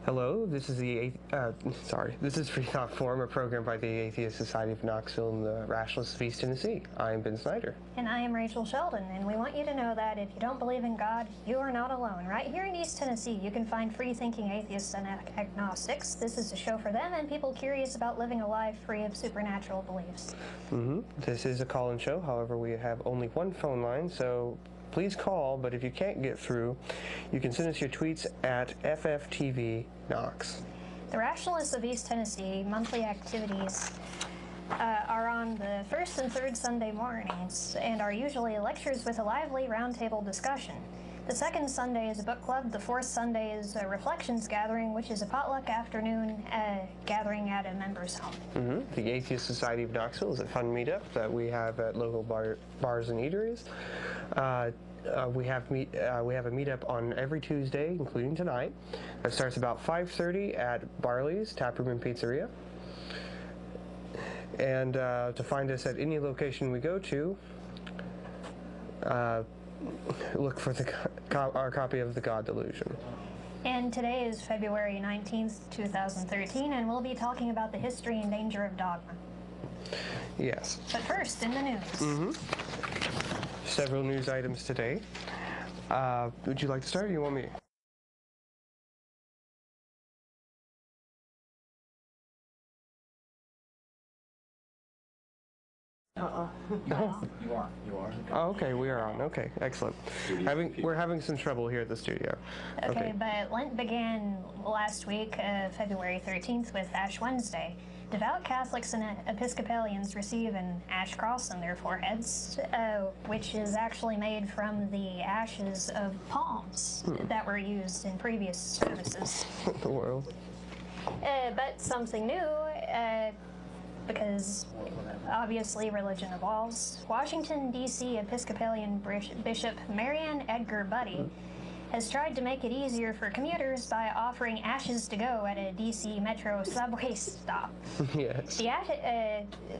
Hello, this is this is Freethought Forum, a program by the Atheist Society of Knoxville and the Rationalists of East Tennessee. I am Ben Snyder. And I am Rachel Sheldon, and we want you to know that if you don't believe in God, you are not alone. Right here in East Tennessee, you can find free-thinking atheists and agnostics. This is a show for them and people curious about living a life free of supernatural beliefs. This is a call-in show, however, we have only one phone line, so please call, but if you can't get through, you can send us your tweets at FFTVKnox. The Rationalists of East Tennessee monthly activities are on the first and third Sunday mornings and are usually lectures with a lively roundtable discussion. The second Sunday is a book club. The fourth Sunday is a reflections gathering, which is a potluck afternoon gathering at a member's home. The Atheist Society of Knoxville is a fun meetup that we have at local bars and eateries. We have a meetup on every Tuesday, including tonight. That starts about 5:30 at Barley's Taproom and Pizzeria. And to find us at any location we go to, look for our copy of The God Delusion. And today is February 19th, 2013, and we'll be talking about the history and danger of dogma. Yes. But first, in the news. Several news items today. Would you like to start, or you want me? No. You are. Oh, okay, we are on. Okay, excellent. We're having some trouble here at the studio. Okay, but Lent began last week, February 13th, with Ash Wednesday. Devout Catholics and Episcopalians receive an ash cross on their foreheads, which is actually made from the ashes of palms that were used in previous services. The world. But something new, because obviously religion evolves. Washington, D.C. Episcopalian Bishop Marianne Edgar Buddy has tried to make it easier for commuters by offering ashes to go at a D.C. Metro subway stop. Yes.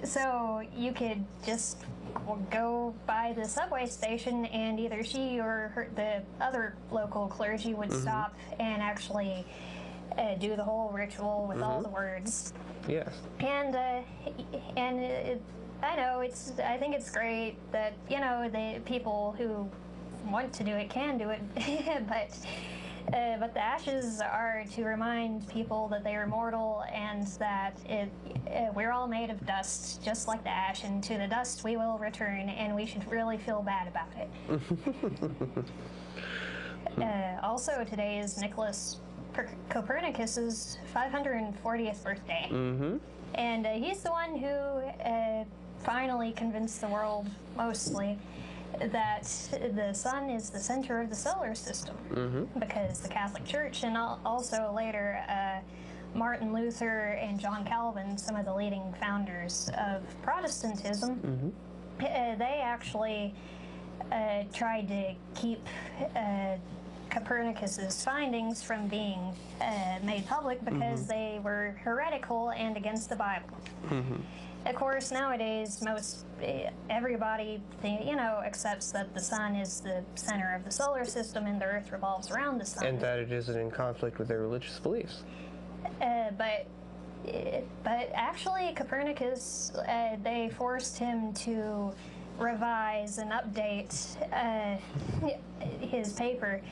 So you could just go by the subway station and either she or the other local clergy would stop and actually do the whole ritual with all the words. Yes. And I know I think it's great that the people who want to do it can do it, but the ashes are to remind people that they are mortal and that we're all made of dust, just like the ash, and to the dust we will return, and we should really feel bad about it. Also, today is Nicholas Copernicus's 540th birthday, and he's the one who finally convinced the world, mostly, that the sun is the center of the solar system, because the Catholic Church and also later Martin Luther and John Calvin, some of the leading founders of Protestantism, they actually tried to keep Copernicus's findings from being made public because they were heretical and against the Bible. Of course, nowadays, everybody accepts that the sun is the center of the solar system and the Earth revolves around the sun. And that it isn't in conflict with their religious beliefs. But actually, Copernicus, they forced him to revise and update his paper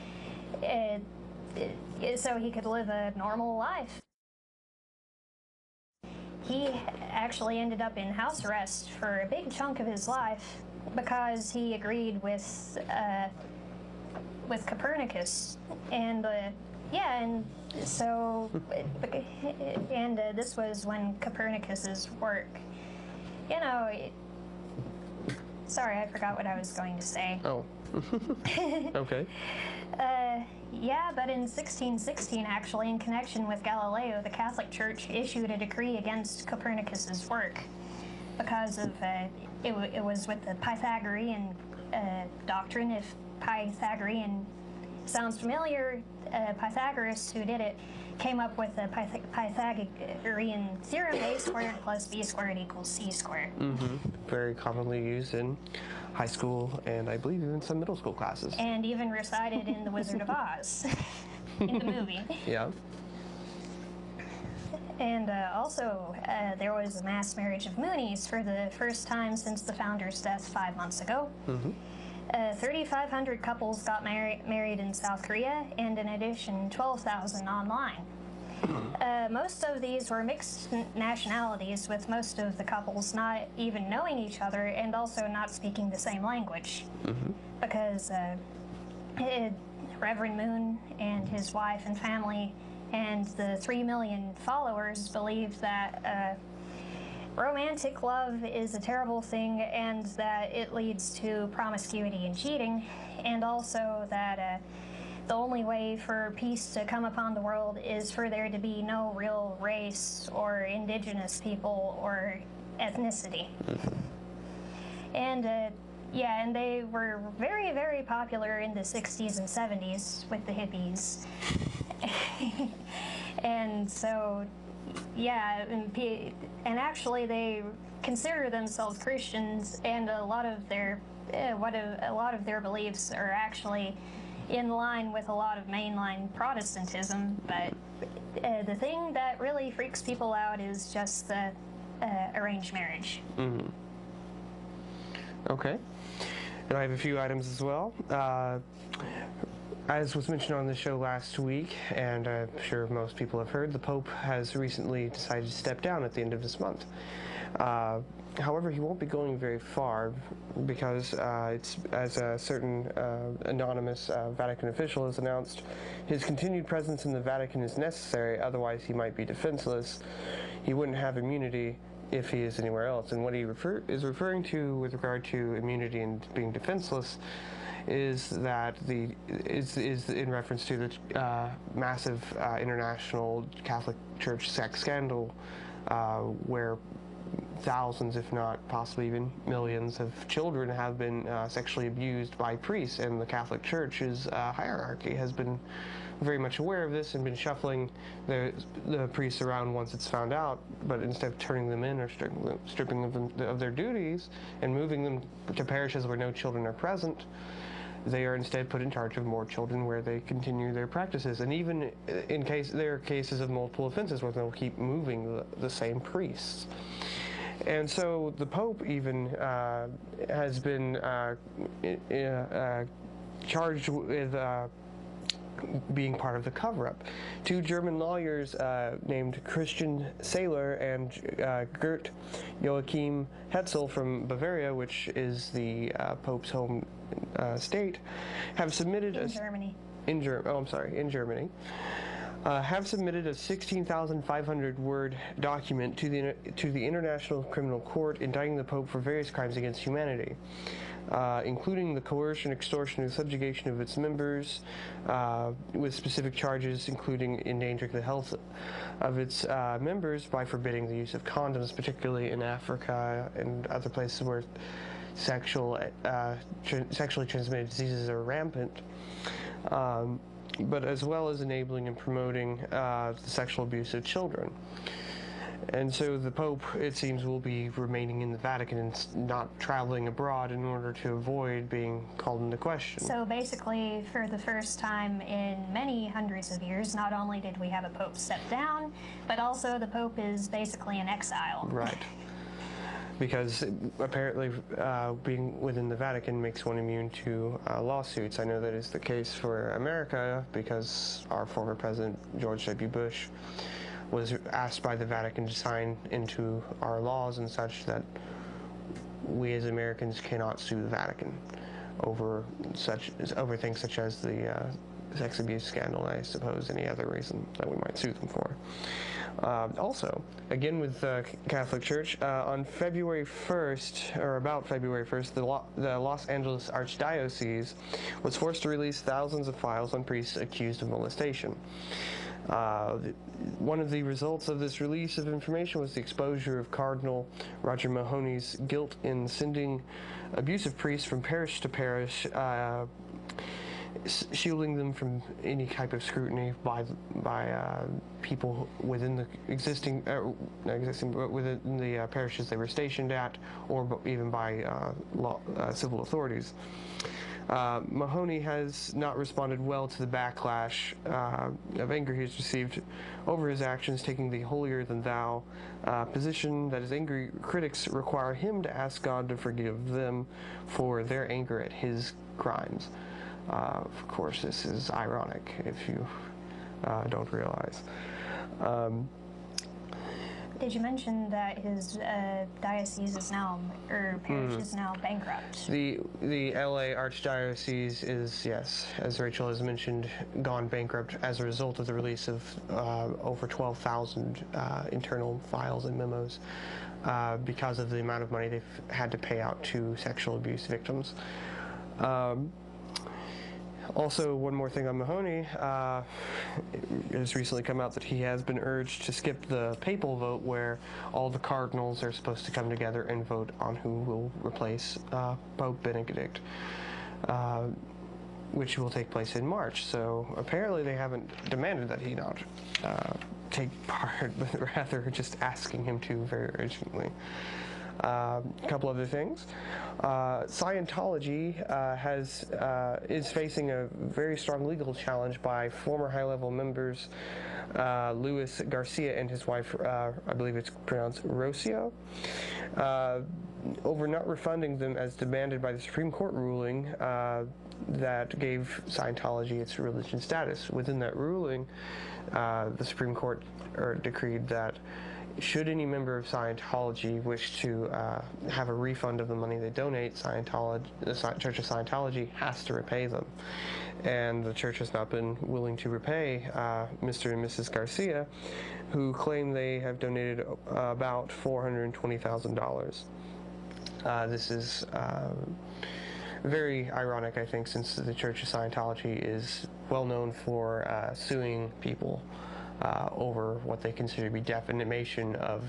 so he could live a normal life. He actually ended up in house arrest for a big chunk of his life because he agreed with Copernicus, and this was when Copernicus's work, sorry, I forgot what I was going to say. Oh. Okay. But in 1616, actually, in connection with Galileo, the Catholic Church issued a decree against Copernicus's work because of it was with the Pythagorean doctrine. If Pythagorean sounds familiar, Pythagoras, who did it, came up with the Pythagorean theorem: a squared plus b squared equals c squared. Very commonly used in high school and I believe even some middle school classes. And even recited in The Wizard of Oz, in the movie. Yeah. And also, there was a mass marriage of Moonies for the first time since the founder's death 5 months ago. 3,500 couples got married in South Korea, and in addition, 12,000 online. Most of these were mixed nationalities, with most of the couples not even knowing each other and also not speaking the same language. Because Reverend Moon and his wife and family and the 3 million followers believe that romantic love is a terrible thing and that it leads to promiscuity and cheating, and also that the only way for peace to come upon the world is for there to be no real race or indigenous people or ethnicity. And yeah, and they were very, very popular in the 60s and 70s with the hippies. And so, yeah, and actually they consider themselves Christians, and a lot of their beliefs are actually in line with a lot of mainline Protestantism. But the thing that really freaks people out is just the arranged marriage. Okay. And I have a few items as well. As was mentioned on the show last week, and I'm sure most people have heard, the Pope has recently decided to step down at the end of this month. However, he won't be going very far because, as a certain anonymous Vatican official has announced, his continued presence in the Vatican is necessary, otherwise he might be defenseless. He wouldn't have immunity if he is anywhere else. And what he is referring to with regard to immunity and being defenseless is that is in reference to the massive international Catholic Church sex scandal, where thousands, if not possibly even millions, of children have been sexually abused by priests, and the Catholic Church's hierarchy has been very much aware of this and been shuffling the priests around once it's found out, but instead of turning them in or stripping them of their duties and moving them to parishes where no children are present, they are instead put in charge of more children where they continue their practices. And even in case there are cases of multiple offenses where they'll keep moving the same priests. And so the Pope even has been charged with being part of the cover-up. 2 German lawyers named Christian Saylor and Gert Joachim Hetzel from Bavaria, which is the Pope's home state, have submitted in Germany. In Germany. Have submitted a 16,500 word document to the International Criminal Court indicting the Pope for various crimes against humanity, including the coercion, extortion, and subjugation of its members, with specific charges including endangering the health of its members by forbidding the use of condoms, particularly in Africa and other places where sexually transmitted diseases are rampant. But as well as enabling and promoting the sexual abuse of children. And so the Pope, it seems, will be remaining in the Vatican and not traveling abroad in order to avoid being called into question. So basically, for the first time in many hundreds of years, not only did we have a Pope step down, but also the Pope is basically in exile. Right. Because apparently being within the Vatican makes one immune to lawsuits. I know that is the case for America because our former President, George W. Bush, was asked by the Vatican to sign into our laws and such that we as Americans cannot sue the Vatican over things such as the sex abuse scandal, and I suppose any other reason that we might sue them for. Also, again with the Catholic Church, on February 1st, or about February 1st, the Los Angeles Archdiocese was forced to release thousands of files on priests accused of molestation. One of the results of this release of information was the exposure of Cardinal Roger Mahony's guilt in sending abusive priests from parish to parish, shielding them from any type of scrutiny by people within the within the parishes they were stationed at, or even by civil authorities. Mahoney has not responded well to the backlash of anger he's received over his actions, taking the holier-than-thou position that his angry critics require him to ask God to forgive them for their anger at his crimes. Of course, this is ironic if you don't realize. Did you mention that his diocese is now, or parish is now bankrupt? The LA Archdiocese is, yes, as Rachel has mentioned, gone bankrupt as a result of the release of over 12,000 internal files and memos because of the amount of money they've had to pay out to sexual abuse victims. Also, one more thing on Mahoney, it has recently come out that he has been urged to skip the papal vote where all the cardinals are supposed to come together and vote on who will replace Pope Benedict, which will take place in March. So apparently they haven't demanded that he not take part, but rather just asking him to very urgently. A couple other things. Scientology is facing a very strong legal challenge by former high-level members Luis Garcia and his wife, I believe it's pronounced Rocio, over not refunding them as demanded by the Supreme Court ruling that gave Scientology its religion status. Within that ruling, the Supreme Court decreed that should any member of Scientology wish to have a refund of the money they donate, the Church of Scientology has to repay them. And the church has not been willing to repay Mr. and Mrs. Garcia, who claim they have donated about $420,000. This is very ironic, I think, since the Church of Scientology is well known for suing people over what they consider to be defamation of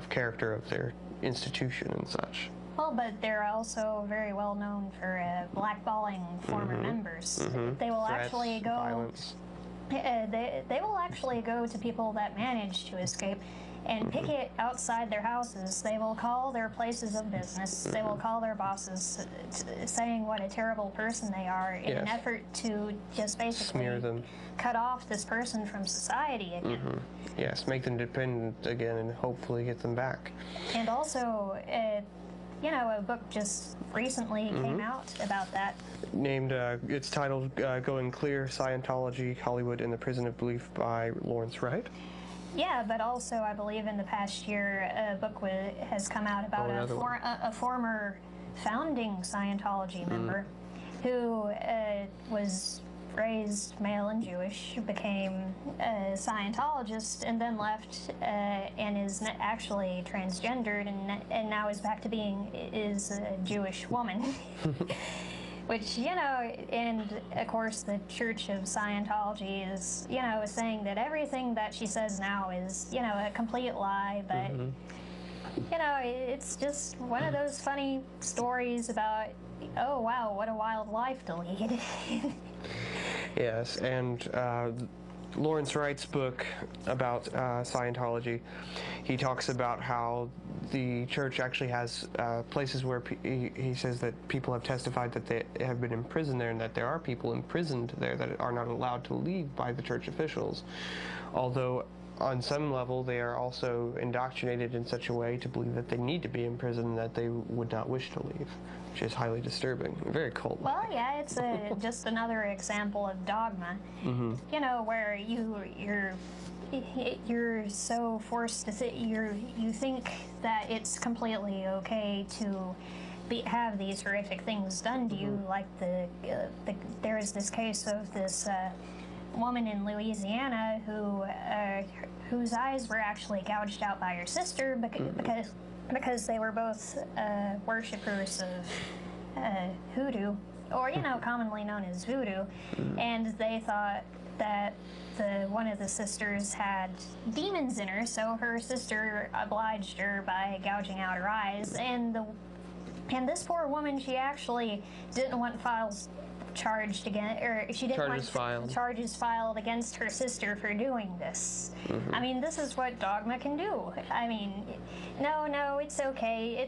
character of their institution and such. Well, but they're also very well known for blackballing former members. They will Threats, actually go. Violence. They will actually go to people that manage to escape and picket outside their houses. They will call their places of business. They will call their bosses, saying what a terrible person they are in an effort to just basically smear them, cut off this person from society again. Yes, make them dependent again and hopefully get them back. And also, a book just recently came out about that. Named, it's titled Going Clear, Scientology, Hollywood, and the Prison of Belief by Lawrence Wright. Yeah, but also I believe in the past year a book has come out about a former founding Scientology member who was raised male and Jewish, became a Scientologist, and then left and is actually transgendered and now is back to being a Jewish woman. Which, and of course the Church of Scientology is, saying that everything that she says now is, a complete lie, but, it's just one of those funny stories about, oh wow, what a wild life to lead. Yes, and Lawrence Wright's book about Scientology, he talks about how the church actually has places where he says that people have testified that they have been imprisoned there and that there are people imprisoned there that are not allowed to leave by the church officials. Although on some level they are also indoctrinated in such a way to believe that they need to be in prison and that they would not wish to leave, which is highly disturbing. Very cold. Well, yeah, it's just another example of dogma. Where you're so forced to you think that it's completely okay to have these horrific things done to you, like there is this case of this woman in Louisiana whose eyes were actually gouged out by her sister because they were both worshippers of hoodoo, or commonly known as voodoo, and they thought that one of the sisters had demons in her, so her sister obliged her by gouging out her eyes, and this poor woman, she actually didn't want charged against, or she didn't want charges filed against her sister for doing this. I mean, this is what Dogma can do. I mean, no, it's okay,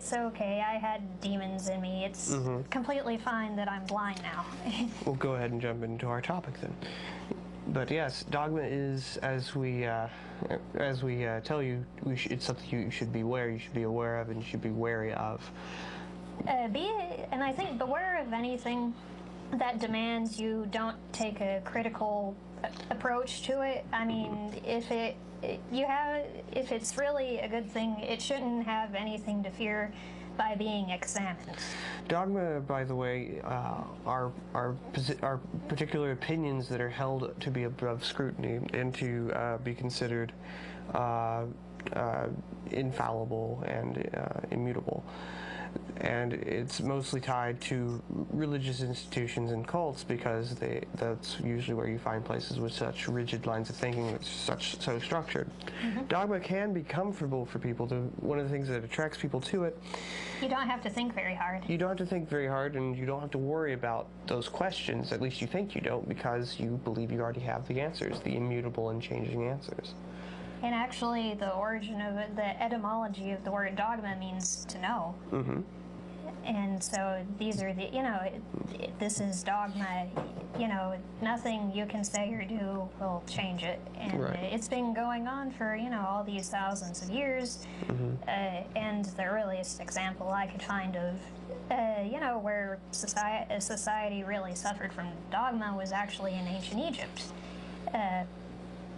I had demons in me, it's completely fine that I'm blind now. We'll go ahead and jump into our topic then. But yes, Dogma is, as we tell you, it's something you should be aware of, and you should be wary of. And I think beware of anything that demands you don't take a critical approach to it. I mean, if it's really a good thing, it shouldn't have anything to fear by being examined. Dogma, by the way, are particular opinions that are held to be above scrutiny and to be considered infallible and immutable. And it's mostly tied to religious institutions and cults, because that's usually where you find places with such rigid lines of thinking that's so structured. Dogma can be comfortable for people. One of the things that attracts people to it, you don't have to think very hard. You don't have to think very hard, and you don't have to worry about those questions. At least you think you don't, because you believe you already have the answers, the immutable and changing answers. And actually, the origin of it, the etymology of the word dogma means to know. And so these are the, this is dogma, nothing you can say or do will change it. And it's been going on for, all these thousands of years. And the earliest example I could find of, where society really suffered from dogma was actually in ancient Egypt.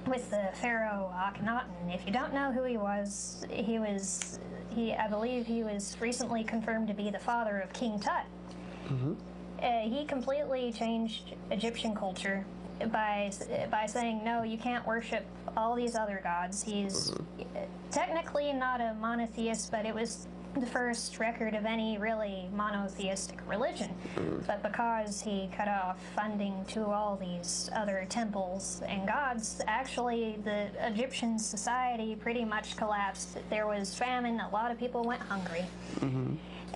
With the pharaoh Akhenaten. If you don't know who he was, I believe he was recently confirmed to be the father of King Tut. He completely changed Egyptian culture by saying, no, you can't worship all these other gods. He's technically not a monotheist, but it was the first record of any really monotheistic religion. But because he cut off funding to all these other temples and gods, actually the Egyptian society pretty much collapsed. There was famine, a lot of people went hungry.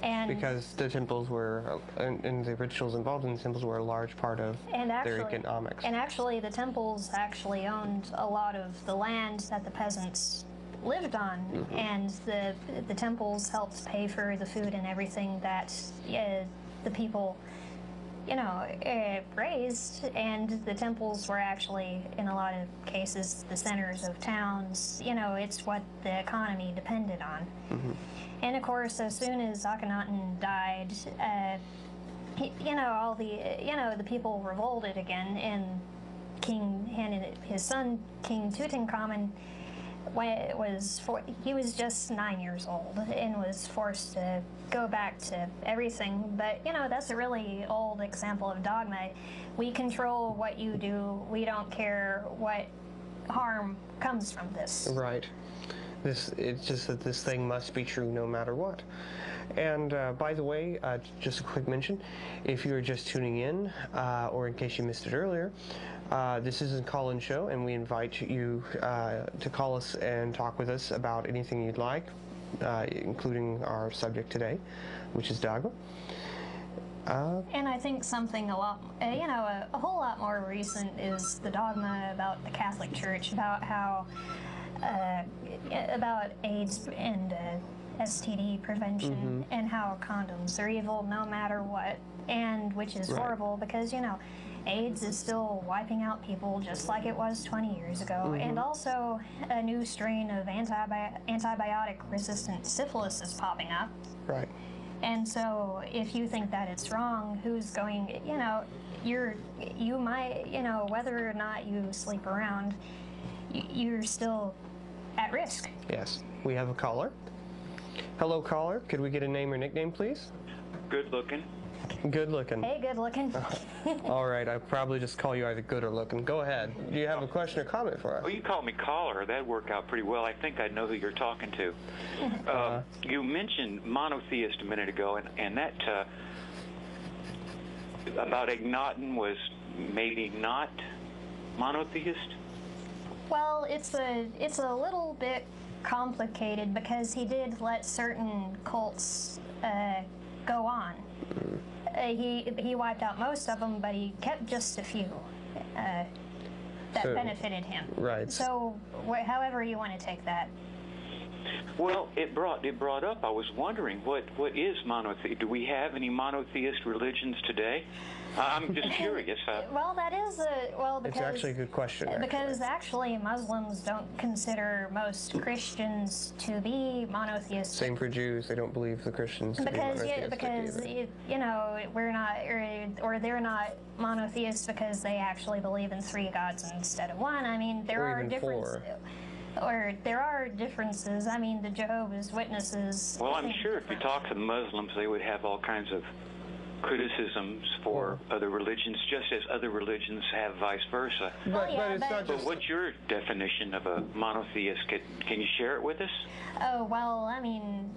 And because the temples were, and the rituals involved in the temples were a large part of their economics. And actually the temples actually owned a lot of the land that the peasants lived on, and the temples helped pay for the food and everything that the people, raised, and the temples were actually, in a lot of cases, the centers of towns. It's what the economy depended on. And of course, as soon as Akhenaten died, all the people revolted again, and his son, King Tutankhamun, he was just 9 years old and was forced to go back to everything. But that's a really old example of dogma. We control what you do. We don't care what harm comes from this. Right. It's just that this thing must be true no matter what. And by the way, just a quick mention, if you're just tuning in, or in case you missed it earlier, this is a call-in show, and we invite you to call us and talk with us about anything you'd like, including our subject today, which is dogma. And I think something a whole lot more recent is the dogma about the Catholic Church, about how, about AIDS and STD prevention, and how condoms are evil no matter what, and which is horrible because, AIDS is still wiping out people just like it was 20 years ago. And also a new strain of antibiotic-resistant syphilis is popping up. Right. And so if you think that it's wrong, who's going, you might, whether or not you sleep around, you're still at risk. Yes. We have a caller. Hello, caller. Could we get a name or nickname, please? Good looking. Good looking. Hey, good looking. All right, I'll probably just call you either good or looking. Go ahead. Do you have a question or comment for us? Well, you call me caller. That'd work out pretty well. I think I know who you're talking to. You mentioned monotheist a minute ago, and that about Akhenaten was maybe not monotheist? Well, it's a little bit complicated because he did let certain cults go on. he wiped out most of them, but he kept just a few that benefited him. Right. So, however you want to take that. Well, it brought up. I was wondering what is monotheism. Do we have any monotheist religions today? I'm just curious. Well, that is because it's actually a good question. Because actually, Muslims don't consider most Christians to be monotheists. Same for Jews; they don't believe the Christians to be monotheistic because either. We're not, or they're not monotheists because they actually believe in 3 gods instead of 1. I mean, there are differences. Or there are differences. I mean, the Jehovah's Witnesses. Well, I'm sure if you talk to Muslims, they would have all kinds of criticisms for other religions, just as other religions have vice versa. But it's not just... But what's your definition of a monotheist? Can you share it with us? Oh, well, I mean,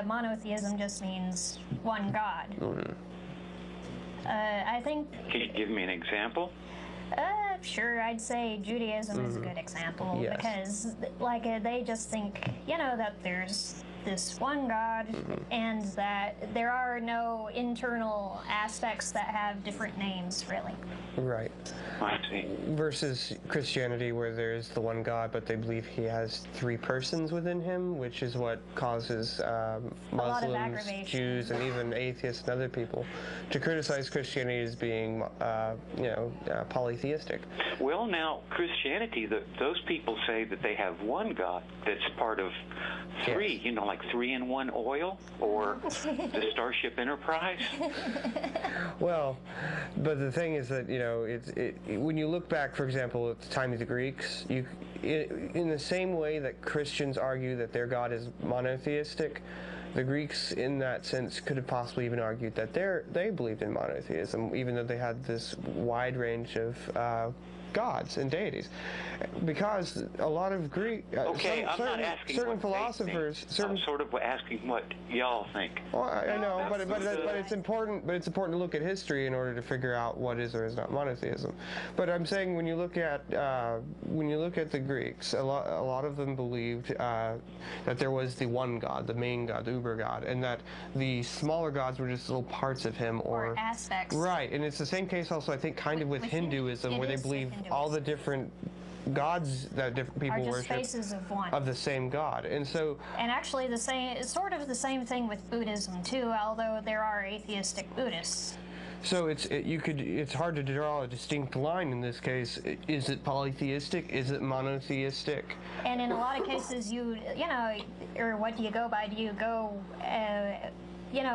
monotheism just means 1 God. Mm-hmm. I think... Can you give me an example? Sure, I'd say Judaism is a good example, because, like, they just think, that there's this 1 God, and that there are no internal aspects that have different names, really. Right. I see. Versus Christianity, where there's the 1 God, but they believe he has 3 persons within him, which is what causes Muslims, Jews, and even atheists and other people to criticize Christianity as being, polytheistic. Well, now, Christianity, those people say that they have 1 God that's part of 3, like 3-in-1 oil, or the Starship Enterprise. Well, but the thing is that, when you look back, for example, at the time of the Greeks, in the same way that Christians argue that their God is monotheistic, the Greeks, in that sense, could have possibly even argued that they believed in monotheism, even though they had this wide range of gods and deities, because a lot of Greek certain philosophers, I'm sort of asking what y'all think. Well, I know, but it's important. But it's important to look at history in order to figure out what is or is not monotheism. But I'm saying when you look at the Greeks, a lot of them believed that there was the 1 God, the main God, the Uber God, and that the smaller gods were just little parts of him or aspects. Right, and it's the same case also, I think, kind of with Hinduism, where they believe all the different gods that different people worship faces of 1 of the same God, and actually sort of the same thing with Buddhism too, although there are atheistic Buddhists. So it's hard to draw a distinct line in this case. Is it polytheistic? Is it monotheistic? And in a lot of cases, or what do you go by? Do you go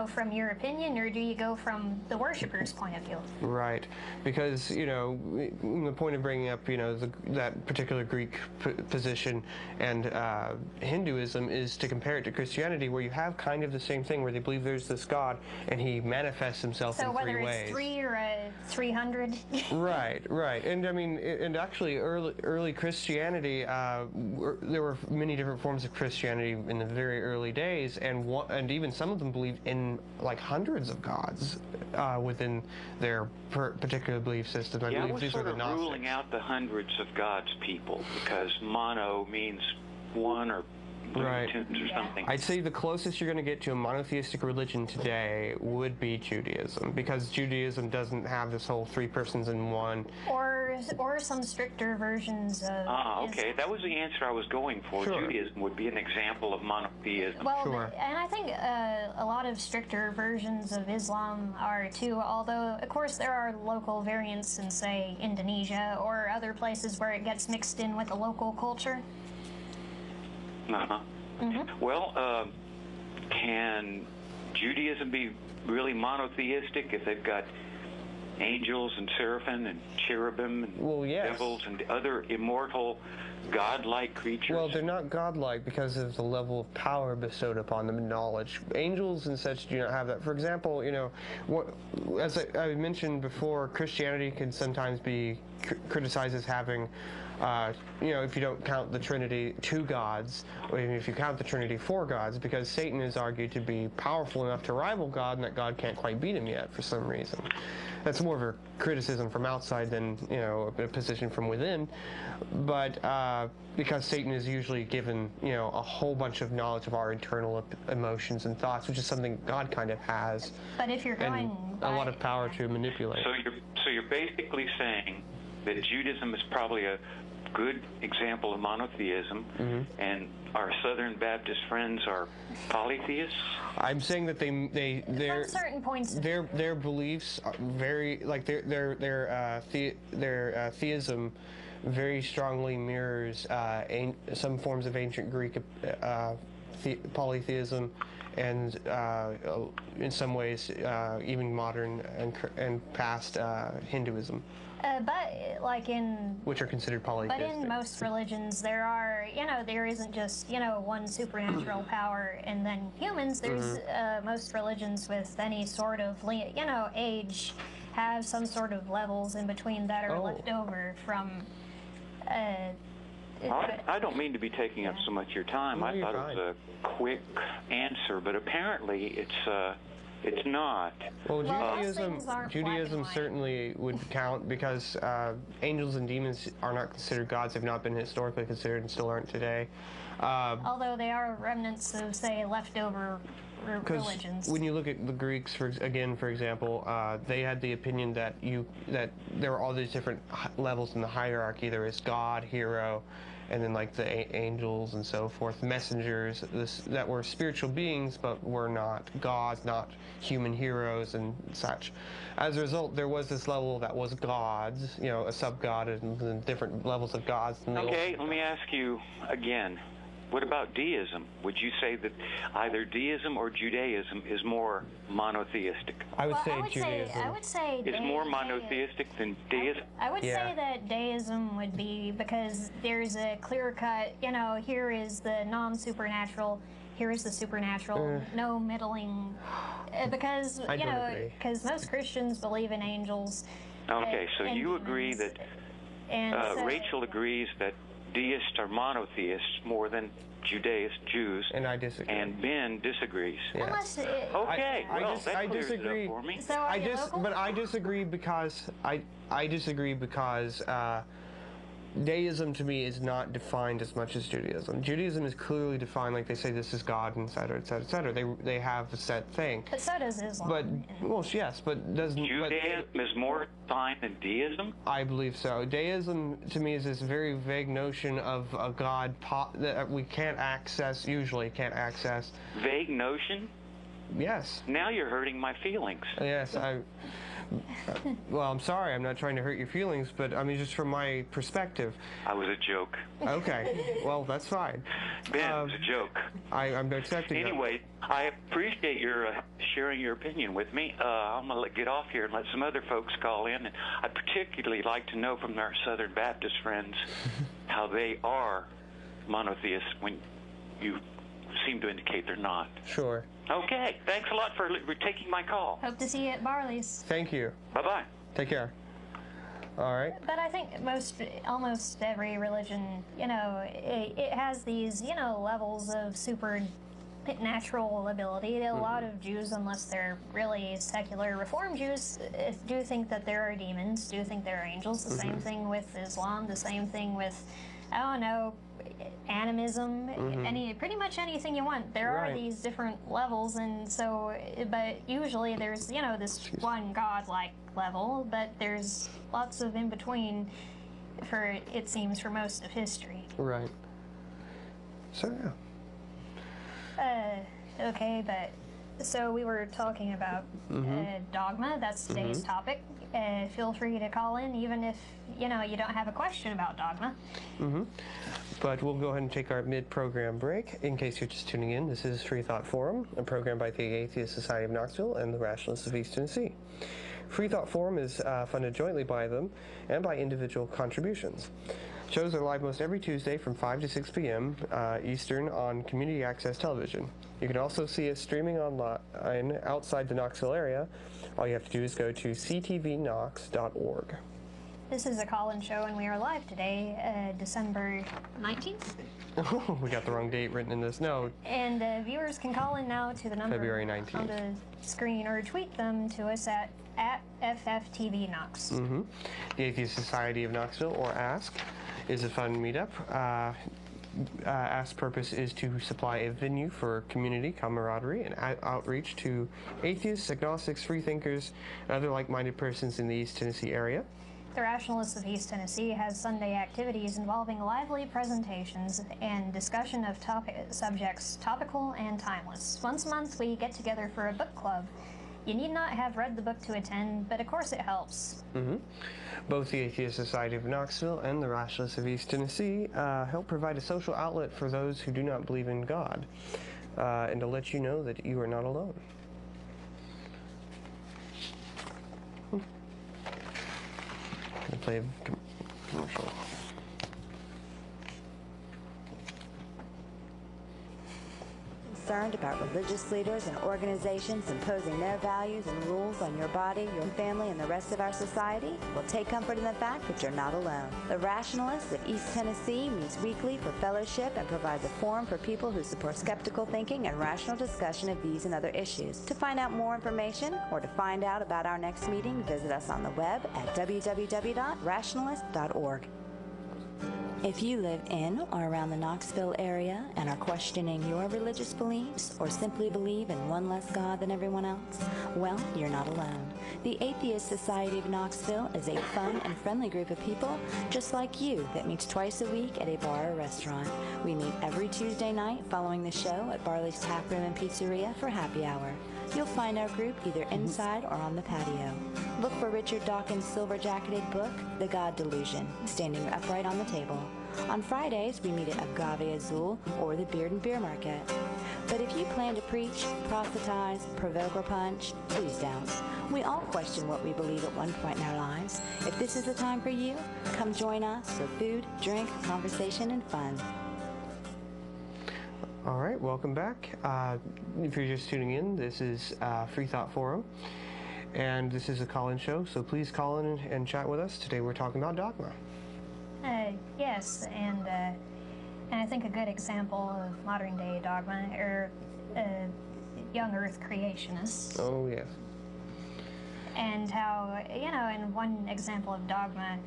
from your opinion, or do you go from the worshipper's point of view? Right, because, the point of bringing up, that particular Greek position and Hinduism is to compare it to Christianity, where you have kind of the same thing, where they believe there's this God, and he manifests himself in 3 ways. So whether it's 3 or 300? Right, and I mean, and actually early Christianity, there were many different forms of Christianity in the very early days, and even some of them believed in like hundreds of gods within their particular belief system. I believe these are the Gnostics. I was sort of ruling out the hundreds of gods people, because mono means 1 or right. Or something. I'd say the closest you're going to get to a monotheistic religion today would be Judaism, because Judaism doesn't have this whole 3 persons in 1. Or some stricter versions of okay. That was the answer I was going for. Sure. Judaism would be an example of monotheism. Well, sure. And I think a lot of stricter versions of Islam are too, although, of course, there are local variants in, say, Indonesia or other places where it gets mixed in with the local culture. Uh-huh. Mm-hmm. Well, can Judaism be really monotheistic if they've got angels and seraphim and cherubim and devils and other immortal godlike creatures? Well, they're not godlike because of the level of power bestowed upon them and knowledge. Angels and such do not have that. For example, as I mentioned before, Christianity can sometimes be criticized as having if you don't count the Trinity 2 gods, or even if you count the Trinity 4 gods, because Satan is argued to be powerful enough to rival God, and that God can't quite beat him yet for some reason. That's more of a criticism from outside than, a position from within. But because Satan is usually given, a whole bunch of knowledge of our internal emotions and thoughts, which is something God kind of has. But if you're going a lot of power to manipulate. So you're basically saying that Judaism is probably a good example of monotheism, and our Southern Baptist friends are polytheists? I'm saying that their from certain points their beliefs are very, like their theism very strongly mirrors some forms of ancient Greek polytheism, and in some ways even modern and past Hinduism. But which are considered polytheistic. But in most religions, there isn't just one supernatural power, and then humans. There's most religions with any sort of age have some sort of levels in between that are left over from. I don't mean to be taking up so much of your time. No, I thought it was a quick answer, but apparently it's not. Well, Judaism certainly would count, because angels and demons are not considered gods, have not been historically considered, and still aren't today. Although they are remnants of, say, leftover religions. When you look at the Greeks, for example, they had the opinion that there were all these different levels in the hierarchy. There is God, hero, and then like the angels and so forth, messengers that were spiritual beings but were not gods, not human heroes and such. As a result, there was this level that was gods, a sub-god, and different levels of gods. Okay, let me ask you again. What about deism? Would you say that either deism or Judaism is more monotheistic? I would say Judaism. I would say it's more monotheistic than deism? I would say that deism would be, because there's a clear-cut, here is the non-supernatural, here is the supernatural, no middling, because, because most Christians believe in angels. Okay, so you agree that, Rachel agrees that deists are monotheists more than Jews, and I disagree. And Ben disagrees. Unless okay, I disagree. It up for me. So I disagree because deism to me is not defined as much as Judaism. Judaism is clearly defined, like they say this is God, and et cetera, et cetera, et cetera. They have a set thing. But so does Islam. But yes, but doesn't Judaism is more defined than deism? I believe so. Deism to me is this very vague notion of a God that we can't access. Usually can't access. Vague notion? Yes. Now you're hurting my feelings. Yes, well, I'm sorry, I'm not trying to hurt your feelings, but I mean, just from my perspective. I was a joke. Okay, well, that's fine. Ben, it was a joke. I'm accepting Anyway, I appreciate your sharing your opinion with me. I'm going to get off here and let some other folks call in. And I'd particularly like to know from our Southern Baptist friends how they are monotheists when you seem to indicate they're not. Sure. Okay, thanks a lot for taking my call. Hope to see you at Barley's. Thank you. Bye-bye. Take care. All right. But I think almost every religion, it has these, levels of supernatural ability. A lot of Jews, unless they're really secular Reform Jews, do think that there are demons, do think there are angels. The same thing with Islam, the same thing with, I don't know, animism, pretty much anything you want. There are these different levels, and so, but usually there's, this one God-like level, but there's lots of in between it seems, for most of history. Right. So, yeah. Okay, but, so we were talking about Dogma. That's today's topic. Feel free to call in, even if, you don't have a question about Dogma. But we'll go ahead and take our mid-program break. In case you're just tuning in, this is Freethought Forum, a program by the Atheist Society of Knoxville and the Rationalists of East Tennessee. Freethought Forum is funded jointly by them and by individual contributions. Shows are live most every Tuesday from 5 to 6 p.m. Eastern on Community Access Television. You can also see us streaming online outside the Knoxville area. All you have to do is go to ctvknox.org. This is a call-in show, and we are live today, December 19th. Oh, we got the wrong date written in this. No. And viewers can call in now to the number February 19th. on the screen, or tweet them to us at FFTVKnox. Mm-hmm. The Atheist Society of Knoxville, or ASK, is a fun meetup. ASK's purpose is to supply a venue for community, camaraderie, and outreach to atheists, agnostics, freethinkers, and other like-minded persons in the East Tennessee area. The Rationalists of East Tennessee has Sunday activities involving lively presentations and discussion of subjects topical and timeless. Once a month, we get together for a book club. You need not have read the book to attend, but of course it helps. Mm-hmm. Both the Atheist Society of Knoxville and the Rationalists of East Tennessee help provide a social outlet for those who do not believe in God, and to let you know that you are not alone. Gonna play a commercial. Concerned about religious leaders and organizations imposing their values and rules on your body, your family, and the rest of our society? Well, take comfort in the fact that you're not alone. The Rationalists of East Tennessee meets weekly for fellowship and provides a forum for people who support skeptical thinking and rational discussion of these and other issues. To find out more information or to find out about our next meeting, visit us on the web at www.rationalist.org. If you live in or around the Knoxville area and are questioning your religious beliefs or simply believe in one less God than everyone else, well, you're not alone. The Atheist Society of Knoxville is a fun and friendly group of people just like you that meets twice a week at a bar or restaurant. We meet every Tuesday night following the show at Barley's Tap Room and Pizzeria for happy hour. You'll find our group either inside or on the patio. Look for Richard Dawkins' silver-jacketed book, The God Delusion, standing upright on the table. On Fridays, we meet at Agave Azul or the Beard and Beer Market. But if you plan to preach, proselytize, provoke, or punch, please don't. We all question what we believe at one point in our lives. If this is the time for you, come join us for food, drink, conversation, and fun. All right, welcome back. If you're just tuning in, this is Freethought Forum, and this is a call-in show, so please call in and chat with us. Today we're talking about Dogma. Yes, and I think a good example of modern-day dogma are young Earth creationists. Oh, yes. And how, you know, in one example of dogma,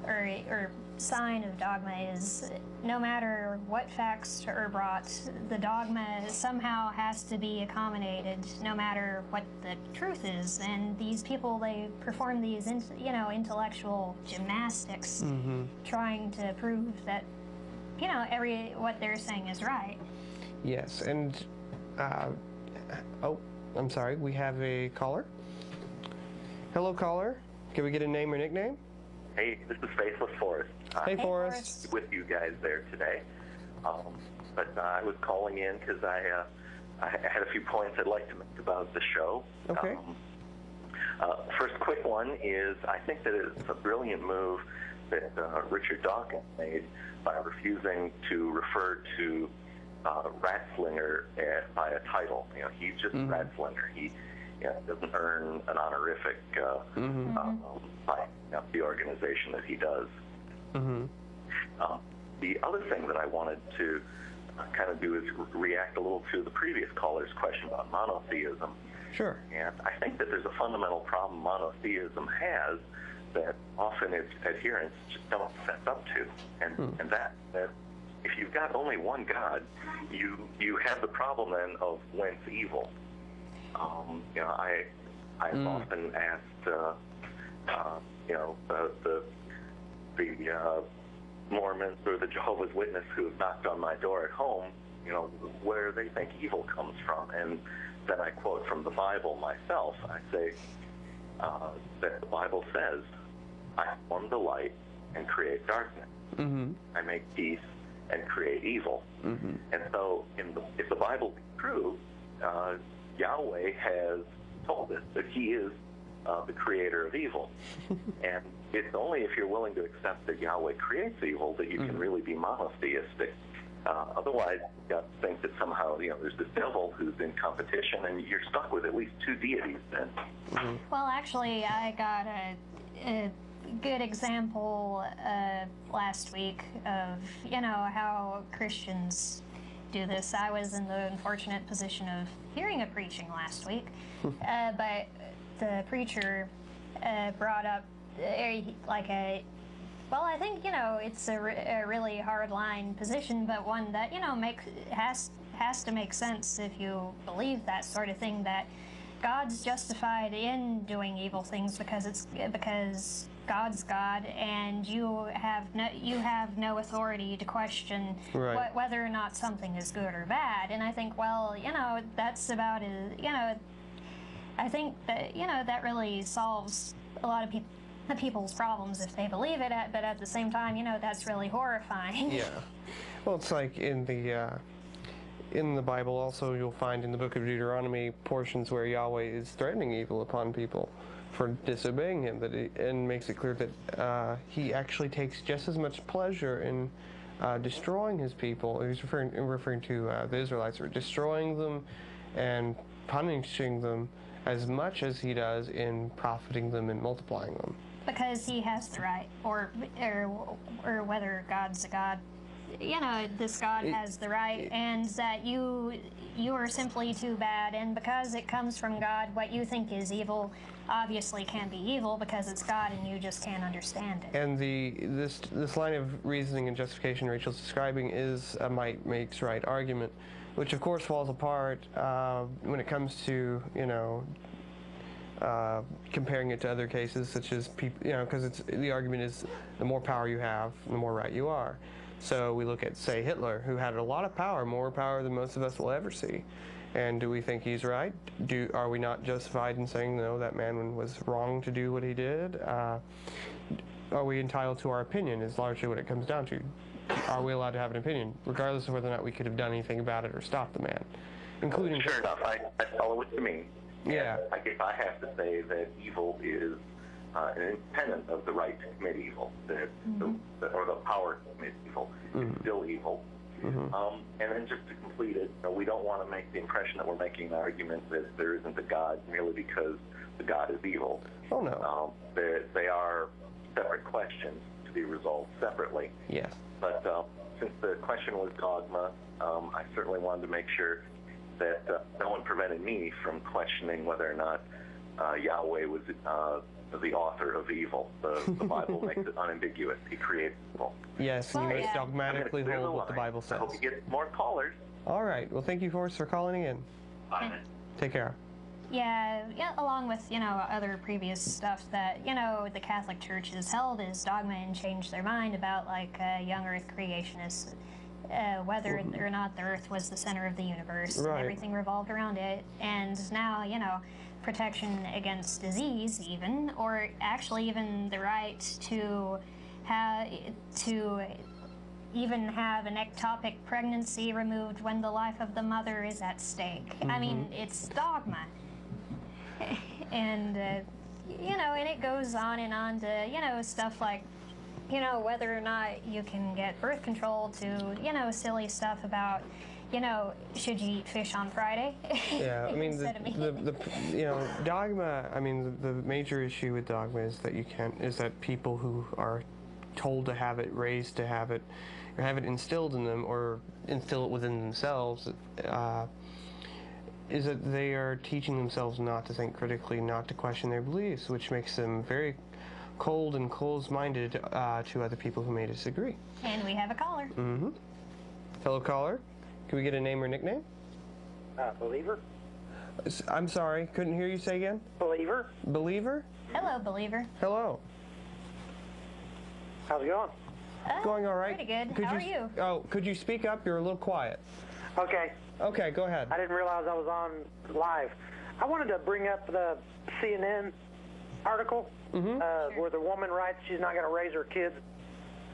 or sign of dogma is no matter what facts are brought, the dogma somehow has to be accommodated no matter what the truth is. And these people, they perform these, intellectual gymnastics, trying to prove that, what they're saying is right. Yes, and, I'm sorry, we have a caller. Hello, caller. Can we get a name or nickname? Hey, this is Faithless Forrest. Hey, Forrest. With you guys there today. But I was calling in because I had a few points I'd like to make about the show. Okay. First quick one is I think that it's a brilliant move that Richard Dawkins made by refusing to refer to Ratslinger by a title. You know, he's just Ratslinger. He doesn't earn an honorific by the organization that he does. The other thing that I wanted to kind of do is react a little to the previous caller's question about monotheism. Sure. And I think that there's a fundamental problem monotheism has that often its adherents just don't fess up to. And that if you've got only one God, you have the problem then of whence evil. I've often asked, the Mormons or the Jehovah's Witness who have knocked on my door at home, where they think evil comes from. And then I quote from the Bible myself. I say that the Bible says, I form the light and create darkness. I make peace and create evil. And so if the Bible is true, Yahweh has told us that he is the creator of evil. And it's only if you're willing to accept that Yahweh creates evil that you can really be monotheistic. Otherwise, you got to think that somehow, there's this devil who's in competition, and you're stuck with at least two deities then. Well, actually, I got good example last week of, how Christians do this. I was in the unfortunate position of hearing a preaching last week, but the preacher brought up well, I think, it's a really hard-line position, but one that, has to make sense if you believe that sort of thing, that God's justified in doing evil things because God's God, and you have no authority to question whether or not something is good or bad. And I think, well, that's about it. I think that that really solves a lot of people's problems if they believe it. But at the same time, that's really horrifying. Yeah. Well, it's like in the Bible also, you'll find in the book of Deuteronomy portions where Yahweh is threatening evil upon people for disobeying him, and makes it clear that he actually takes just as much pleasure in destroying his people. He's referring to the Israelites, or destroying them and punishing them as much as he does in profiting them and multiplying them. Because he has the right, or whether God's a God. This God has the right, and that you are simply too bad, and because it comes from God, what you think is evil obviously can't be evil because it's God and you just can't understand it. And this line of reasoning and justification Rachel's describing is a might makes right argument, which of course falls apart when it comes to comparing it to other cases, such as people, because the argument is the more power you have, the more right you are. So we look at, say, Hitler, who had a lot of power, more power than most of us will ever see. And do we think he's right? Are we not justified in saying, no, that man was wrong to do what he did? Are we entitled to our opinion is largely what it comes down to. Are we allowed to have an opinion, regardless of whether or not we could have done anything about it or stopped the man? Including... Sure enough, I follow it to me. Yeah. I guess I have to say that evil is independent of the right to commit evil, or the power to commit evil. It's still evil. And then just to complete it, we don't want to make the impression that we're making an argument that there isn't a God merely because the God is evil. Oh, no. They are separate questions to be resolved separately. Yes. But since the question was dogma, I certainly wanted to make sure that no one prevented me from questioning whether or not Yahweh was the author of evil. The Bible makes it unambiguous. He created evil. Yes, and you must dogmatically hold what the Bible says. I hope you get more callers. All right. Well, thank you, Forrest, for calling in. Bye. Take care. Yeah, along with, other previous stuff that, the Catholic Church has held as dogma and changed their mind about, like, young Earth creationists, whether or not the Earth was the center of the universe, and everything revolved around it. And now, protection against disease even, or actually even the right to even have an ectopic pregnancy removed when the life of the mother is at stake. I mean, it's dogma. And, and it goes on and on to, stuff like, whether or not you can get birth control, to, silly stuff about, should you eat fish on Friday? Yeah, I mean, dogma, I mean, the major issue with dogma is that people who are told to have it, raised to have it, or have it instilled in them, or instill it within themselves, is that they are teaching themselves not to think critically, not to question their beliefs, which makes them very cold and closed-minded to other people who may disagree. And we have a caller. Hello, caller. Can we get a name or nickname? Believer. I'm sorry, couldn't hear you say again? Believer. Believer? Hello, Believer. Hello. How's it going? Going all right. Pretty good. How are you? Oh, could you speak up? You're a little quiet. Okay. Okay, go ahead. I didn't realize I was on live. I wanted to bring up the CNN article where the woman writes she's not going to raise her kids.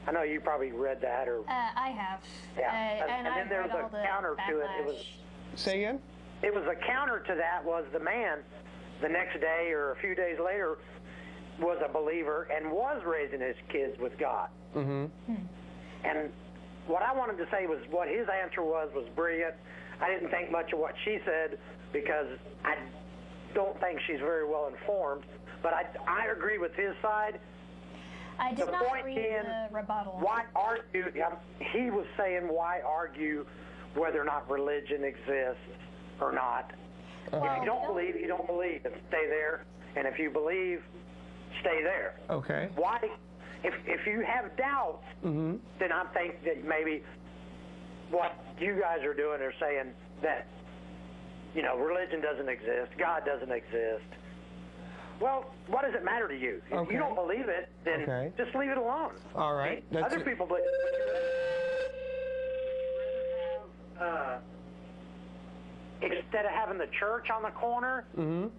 I know you probably read that, or I have. Yeah, and then there was a counter to it. It was. Say again? It was a counter to that was the man, the next day or a few days later, was a believer and was raising his kids with God. And what I wanted to say was what his answer was brilliant. I didn't think much of what she said because I don't think she's very well informed. But I agree with his side I did the not point read being, the rebuttal. why argue? He was saying, why argue whether or not religion exists or not? If you don't believe, you don't believe. Stay there. And if you believe, stay there. Okay. Why? If you have doubts, then I think that maybe what you guys are doing is saying that, religion doesn't exist, God doesn't exist. Well, what does it matter to you? If you don't believe it, then just leave it alone. All right. Other people believe. Instead of having the church on the corner,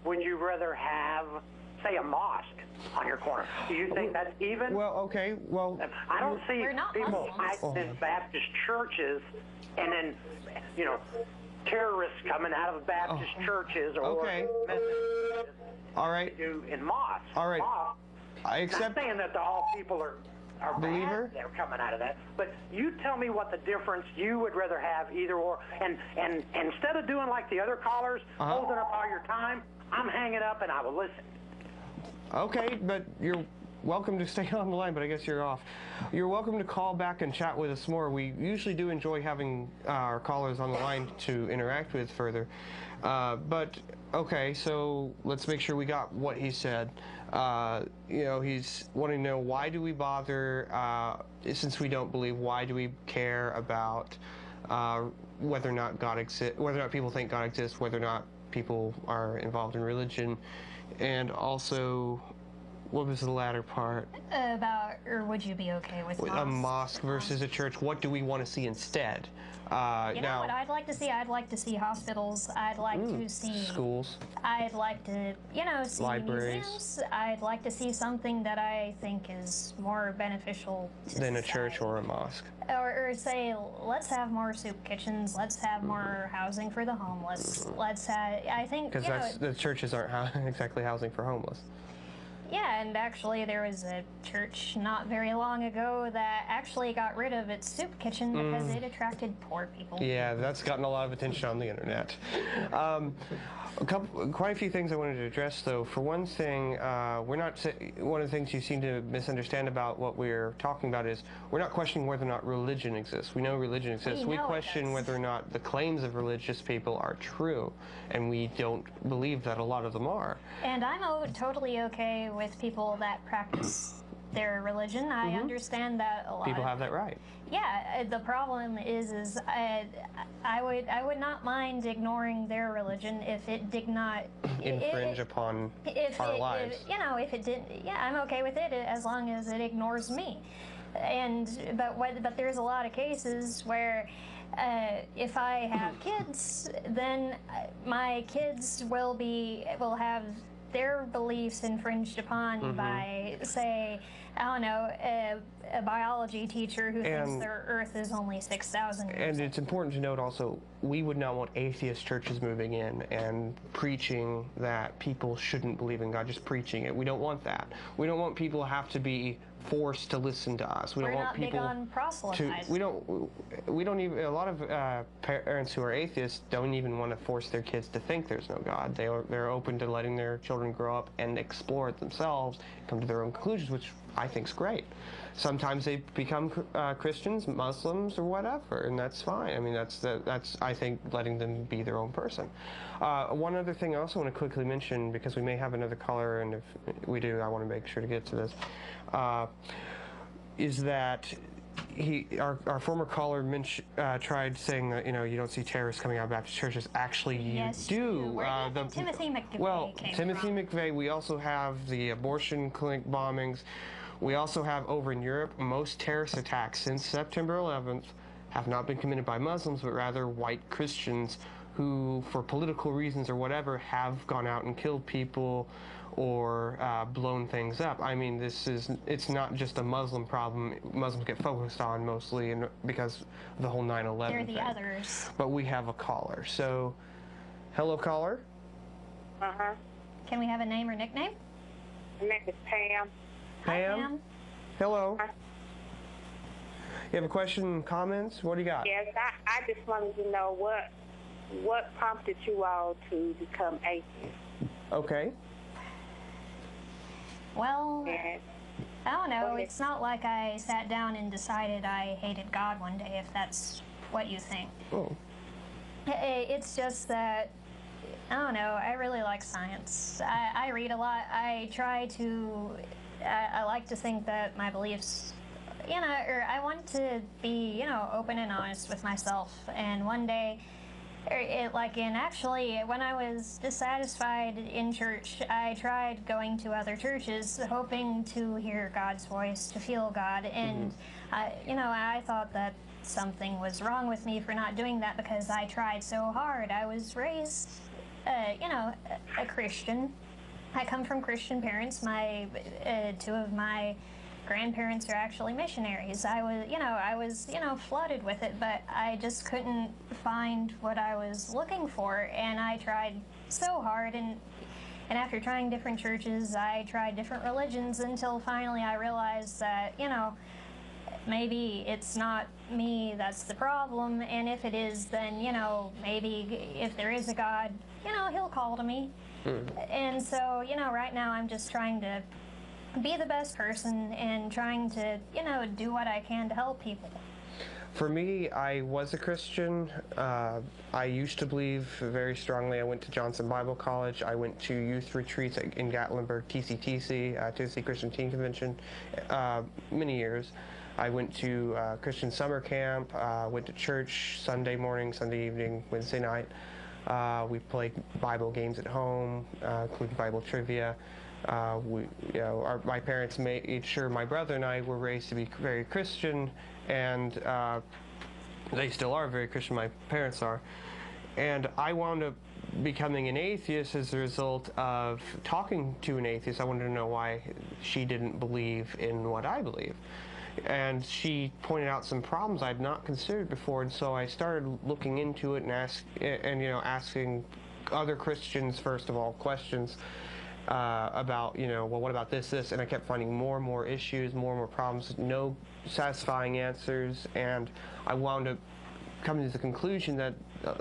would you rather have, say, a mosque on your corner? Do you think that's even? Well, okay. Well, I don't see people Muslims. acting in Baptist churches and then, terrorists coming out of Baptist churches or Methodist all right. do in mosques. All right. Mosques. I accept. Not saying that all people are Believer? bad, they're coming out of that. But you tell me what the difference you would rather have, either or. And instead of doing like the other callers, holding up all your time, I'm hanging up and I will listen. Okay, but you're welcome to stay on the line, but I guess you're off. You're welcome to call back and chat with us more. We usually do enjoy having our callers on the line to interact with further. But, okay, so let's make sure we got what he said. He's wanting to know, why do we bother, since we don't believe, why do we care about whether or not God exists, whether or not people think God exists, whether or not people are involved in religion, and also, what was the latter part? Or would you be okay with a mosque versus a church? What do we want to see instead? You know what I'd like to see? I'd like to see hospitals. I'd like to see schools. I'd like to, see libraries. museums. I'd like to see something that I think is more beneficial to than a society. church or a mosque. Or say, let's have more soup kitchens. Let's have more housing for the homeless. Let's have. I think because the churches aren't exactly housing for homeless. Yeah, and actually there was a church not very long ago that actually got rid of its soup kitchen because it attracted poor people. Yeah, that's gotten a lot of attention on the internet. Quite a few things I wanted to address, though. For one thing, one of the things you seem to misunderstand about what we're talking about is we're not questioning whether or not religion exists. We know religion exists. We question whether or not the claims of religious people are true, and we don't believe that a lot of them are. And I'm totally okay with people that practice their religion. I understand that a lot. People have that right. Yeah, the problem is I would not mind ignoring their religion if it did not infringe upon our lives. If it didn't, I'm okay with it as long as it ignores me. But there's a lot of cases where if I have kids, then my kids will have their beliefs infringed upon by, say, I don't know, a biology teacher who thinks their Earth is only 6,000 years old. And it's important to note also, we would not want atheist churches moving in and preaching that people shouldn't believe in God, just preaching it. We don't want that. We don't want people to have to be forced to listen to us. We're not big on proselytizing. We don't even, a lot of parents who are atheists don't even want to force their kids to think there's no God. They're open to letting their children grow up and explore it themselves, come to their own conclusions, which I think is great. Sometimes they become Christians, Muslims, or whatever, and that's fine. I mean, that's I think letting them be their own person. One other thing I also want to quickly mention, because we may have another caller, and if we do, I want to make sure to get to this, is that our former caller tried saying that you don't see terrorists coming out of Baptist churches. Actually, you do. Where do Timothy McVeigh came Timothy from? McVeigh. We also have the abortion clinic bombings. We also have over in Europe, most terrorist attacks since September 11th have not been committed by Muslims, but rather white Christians who, for political reasons or whatever, have gone out and killed people or blown things up. I mean, it's not just a Muslim problem. Muslims get focused on mostly because of the whole 9/11 They're the thing. others. But we have a caller. So, hello, caller. Can we have a name or nickname? My name is Pam. Hi, Pam. Hello. You have a question, comments? What do you got? Yes, I just wanted to know what prompted you all to become atheists. Okay. Well, I don't know. It's not like I sat down and decided I hated God one day, if that's what you think. Oh. It's just that, I don't know, I really like science. I read a lot. I like to think that my beliefs, or I want to be, open and honest with myself. And one day, actually, when I was dissatisfied in church, I tried going to other churches, hoping to hear God's voice, to feel God. And, I thought that something was wrong with me for not doing that because I tried so hard. I was raised, a Christian. I come from Christian parents. Two of my grandparents are actually missionaries. I was flooded with it, but I just couldn't find what I was looking for, and I tried so hard, and after trying different churches, I tried different religions until finally I realized that, maybe it's not me that's the problem, and if it is, then, maybe if there is a God, he'll call to me. And so, right now I'm just trying to be the best person and trying to, do what I can to help people. For me, I was a Christian. I used to believe very strongly. I went to Johnson Bible College. I went to youth retreats in Gatlinburg, TCTC, Tennessee Christian Teen Convention, many years. I went to Christian summer camp, went to church Sunday morning, Sunday evening, Wednesday night. We played Bible games at home, including Bible trivia. My parents made sure my brother and I were raised to be very Christian, and they still are very Christian, my parents are. And I wound up becoming an atheist as a result of talking to an atheist. I wanted to know why she didn't believe in what I believe. And she pointed out some problems I'd not considered before, and so I started looking into it and asking other Christians, first of all, questions about, well, what about this, and I kept finding more and more issues, more and more problems, no satisfying answers, and I wound up coming to the conclusion that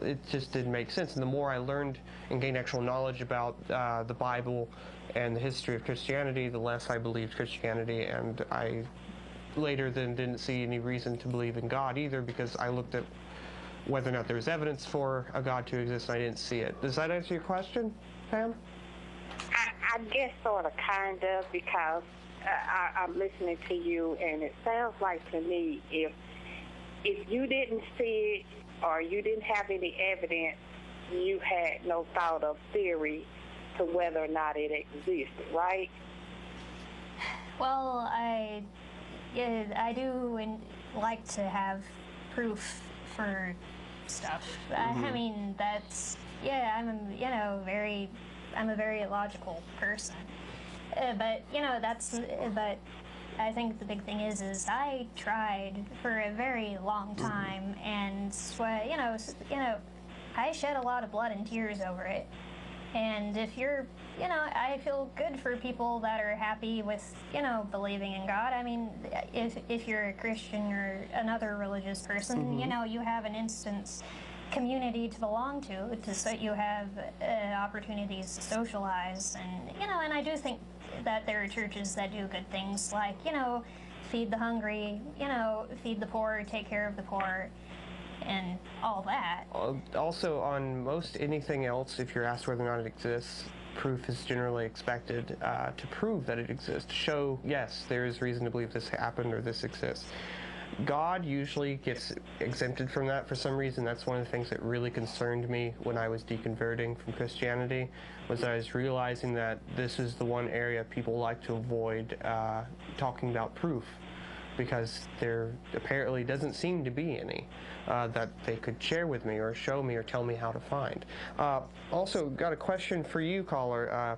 it just didn't make sense. And the more I learned and gained actual knowledge about the Bible and the history of Christianity, the less I believed Christianity, and I later then didn't see any reason to believe in God either, because I looked at whether or not there was evidence for a God to exist, and I didn't see it. Does that answer your question, Pam? I guess sort of, kind of, because I'm listening to you, and it sounds like to me if you didn't see it or you didn't have any evidence, you had no thought of theory to whether or not it existed, right? Well, I do like to have proof for stuff. I mean, I'm a very logical person. But I think the big thing is I tried for a very long time, and I shed a lot of blood and tears over it. And if you're, I feel good for people that are happy with, believing in God. I mean, if you're a Christian or another religious person, you have an instant community to belong to, so you have opportunities to socialize, and and I do think that there are churches that do good things, like feed the hungry, feed the poor, take care of the poor, and all that. Also, on most anything else, if you're asked whether or not it exists, proof is generally expected to prove that it exists, to show, yes, there is reason to believe this happened or this exists. God usually gets exempted from that for some reason. That's one of the things that really concerned me when I was deconverting from Christianity, was I was realizing that this is the one area people like to avoid talking about proof, because there apparently doesn't seem to be any that they could share with me or show me or tell me how to find. Also, got a question for you, caller.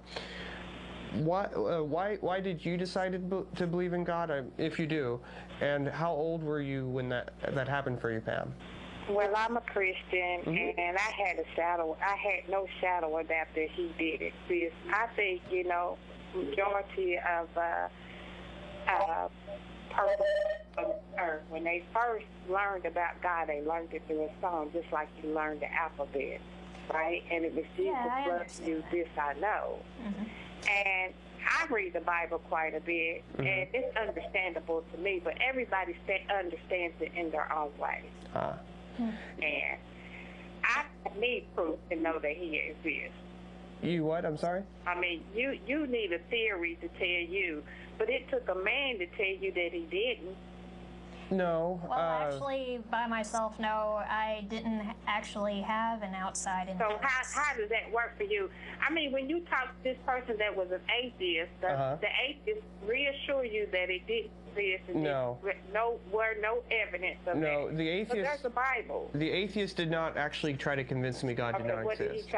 Why did you decide to believe in God, if you do, and how old were you when that happened for you, Pam? Well, I'm a Christian, and I had no shadow of doubt that He did exist. I think, majority of when they first learned about God, they learned it through a song, just like you learned the alphabet, right? And it was Jesus plus you, this I know. And I read the Bible quite a bit, and it's understandable to me, but everybody understands it in their own way. And I need proof to know that he exists. You what? I'm sorry? I mean, you need a theory to tell you, but it took a man to tell you that he didn't. No. Well, actually, by myself, no, I didn't actually have an outside influence. So how does that work for you? I mean, when you talk to this person that was an atheist, the atheist reassure you that it didn't exist. And no. No evidence of that. No, the atheist. But there's the Bible. The atheist did not actually try to convince me God did not exist.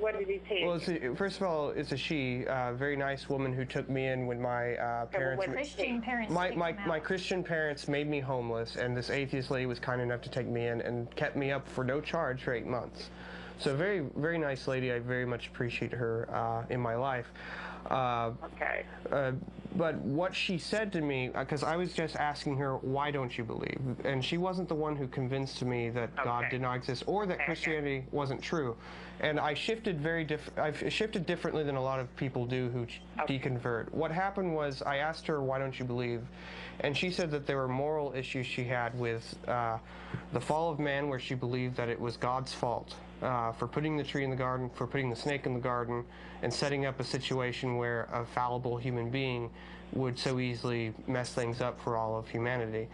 What did he tell you? Well, first of all, it's a she, very nice woman who took me in when my parents. Christian parents. My Christian parents made me homeless, and this atheist lady was kind enough to take me in and kept me up for no charge for 8 months. So very, very nice lady. I very much appreciate her in my life. Okay. But what she said to me, because I was just asking her, why don't you believe? And she wasn't the one who convinced me that God did not exist or that Christianity wasn't true. And I shifted I've shifted differently than a lot of people do who deconvert. What happened was I asked her, why don't you believe? And she said that there were moral issues she had with the fall of man, where she believed that it was God's fault for putting the tree in the garden, for putting the snake in the garden, and setting up a situation where a fallible human being would so easily mess things up for all of humanity,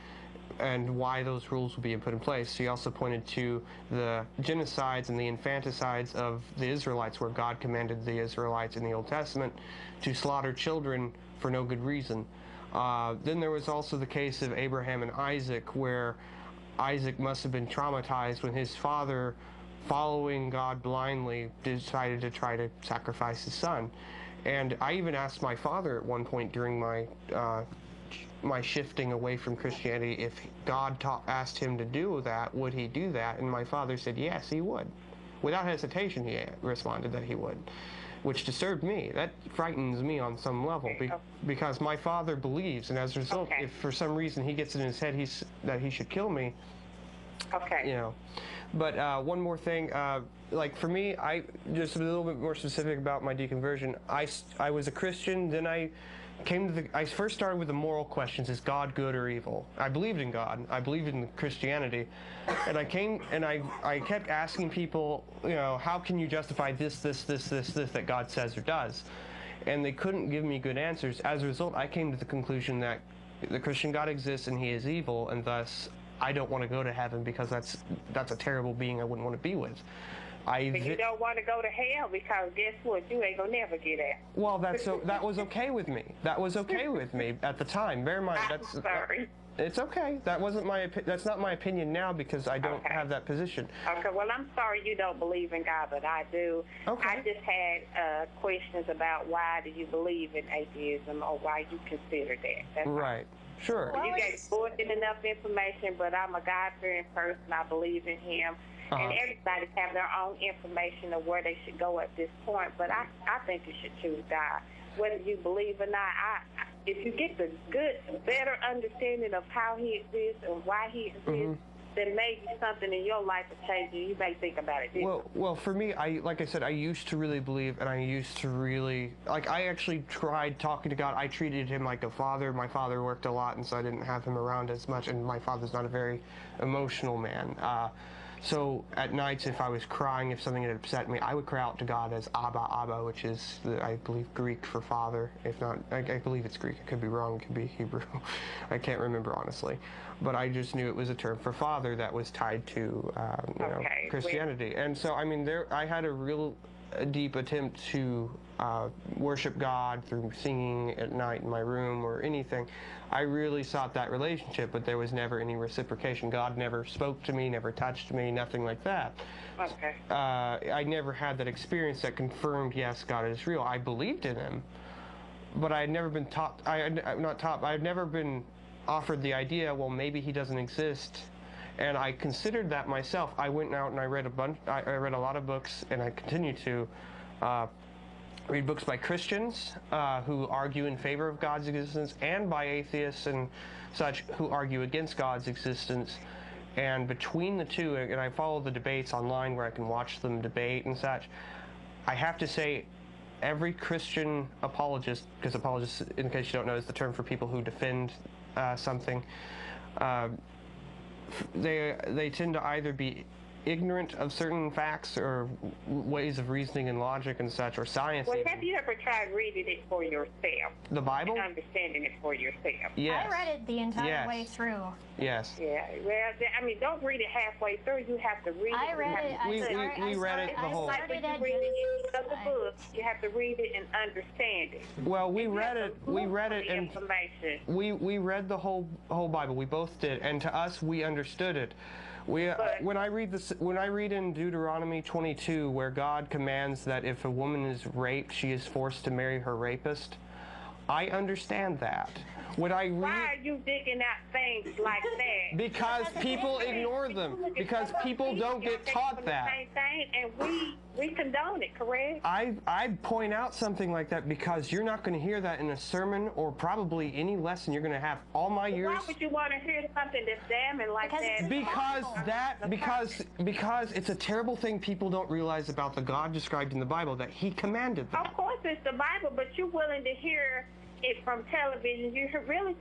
and why those rules would be put in place. She also pointed to the genocides and the infanticides of the Israelites, where God commanded the Israelites in the Old Testament to slaughter children for no good reason. Then there was also the case of Abraham and Isaac, where Isaac must have been traumatized when his father, following God blindly, decided to try to sacrifice his son. And I even asked my father at one point during my shifting away from Christianity, if God asked him to do that, would he do that? And my father said yes, he would. Without hesitation, he responded that he would, which disturbed me. That frightens me on some level, because my father believes, and as a result, if for some reason he gets it in his head that he should kill me, you know. But one more thing, like for me, I just a little bit more specific about my deconversion. I was a Christian, then I first started with the moral questions: is God good or evil? I believed in God. I believed in Christianity, and I kept asking people, you know, how can you justify this that God says or does? And they couldn't give me good answers. As a result, I came to the conclusion that the Christian God exists and he is evil, and thus I don't want to go to heaven, because that's a terrible being I wouldn't want to be with. But you don't want to go to hell, because guess what? You ain't gonna never get out. Well, that was okay with me. That was okay with me at the time. Bear in mind, I'm sorry. It's okay. That's not my opinion now, because I don't have that position. Okay. Well, I'm sorry you don't believe in God, but I do. Okay. I just had questions about why do you believe in atheism, or why you consider that. That's right. Sure. You gave more than enough information, but I'm a God-fearing person. I believe in Him. And everybody have their own information of where they should go at this point. But I think you should choose God. Whether you believe or not, if you get the better understanding of how He exists and why He exists, then maybe something in your life will change you. You may think about it differently. Well, for me, like I said, I used to really believe, and I used to really, I actually tried talking to God. I treated Him like a father. My father worked a lot, and so I didn't have him around as much, and my father's not a very emotional man. So at nights, if I was crying, if something had upset me, I would cry out to God as Abba, Abba, which is, I believe, Greek for father. If not, I believe it's Greek. I could be wrong. It could be Hebrew. I can't remember, honestly. But I just knew it was a term for father that was tied to Christianity. And so, I mean, I had a real deep attempt to worship God through singing at night in my room or anything. I really sought that relationship, but there was never any reciprocation. God never spoke to me, never touched me, nothing like that. Okay. I never had that experience that confirmed, yes, God is real. I believed in Him, but I had never been taught, I had never been offered the idea, well, maybe He doesn't exist. And I considered that myself. I went out and I read I read a lot of books, and I continue to read books by Christians who argue in favor of God's existence, and by atheists and such who argue against God's existence. And between the two, and I follow the debates online where I can watch them debate and such, I have to say, every Christian apologist, because apologist, in case you don't know, is the term for people who defend something, they tend to either be ignorant of certain facts or ways of reasoning and logic and such, or science. Well, have you ever tried reading it for yourself? The Bible? And understanding it for yourself? Yes. I read it the entire way through. Yes. Yeah, well, I mean, don't read it halfway through. You have to read it. I read it. We read it the whole. Like when you read it in the book, you have to read it and understand it. Well, we read it. We read it, and we read the whole Bible. We both did, and to us, we understood it. When I read in Deuteronomy 22, where God commands that if a woman is raped, she is forced to marry her rapist, I understand that. When I read, why are you digging out things like that? Because people ignore them. Because people don't get taught that. Same thing, and we condone it, correct? I point out something like that because you're not going to hear that in a sermon or probably any lesson you're going to have all my years. Why would you want to hear something that's damning like that? Because it's a terrible thing people don't realize about the God described in the Bible, that He commanded them. Of course it's the Bible, but you're willing to hear it from television. You're willing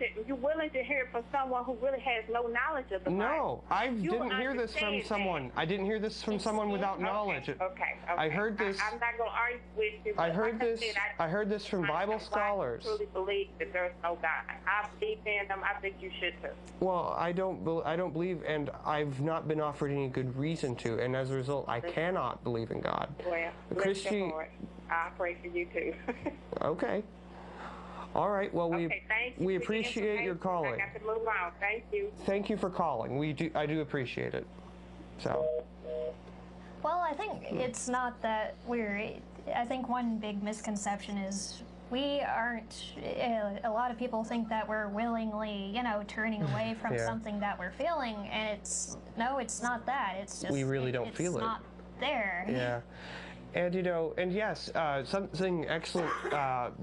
to hear it from someone who really has no knowledge of the Bible. No, I didn't hear this from someone. I didn't hear this from someone without knowledge. Okay. I heard this. I'm not going to argue with you. I heard this from Bible scholars. I truly believe that there's no God. I believe in them. I think you should too. Well, I don't believe, and I've not been offered any good reason to, and as a result, I cannot believe in God. Well, I'll pray for you too. Okay. All right. Well, thank you we appreciate your calling. I got to move on. Thank you. Thank you for calling. I do appreciate it. So. Well, I think it's not that I think one big misconception is we aren't. A lot of people think that we're willingly, turning away from something that we're feeling, and it's not that. It's just we really don't feel it. It's not there. Yeah. And and yes, something excellent,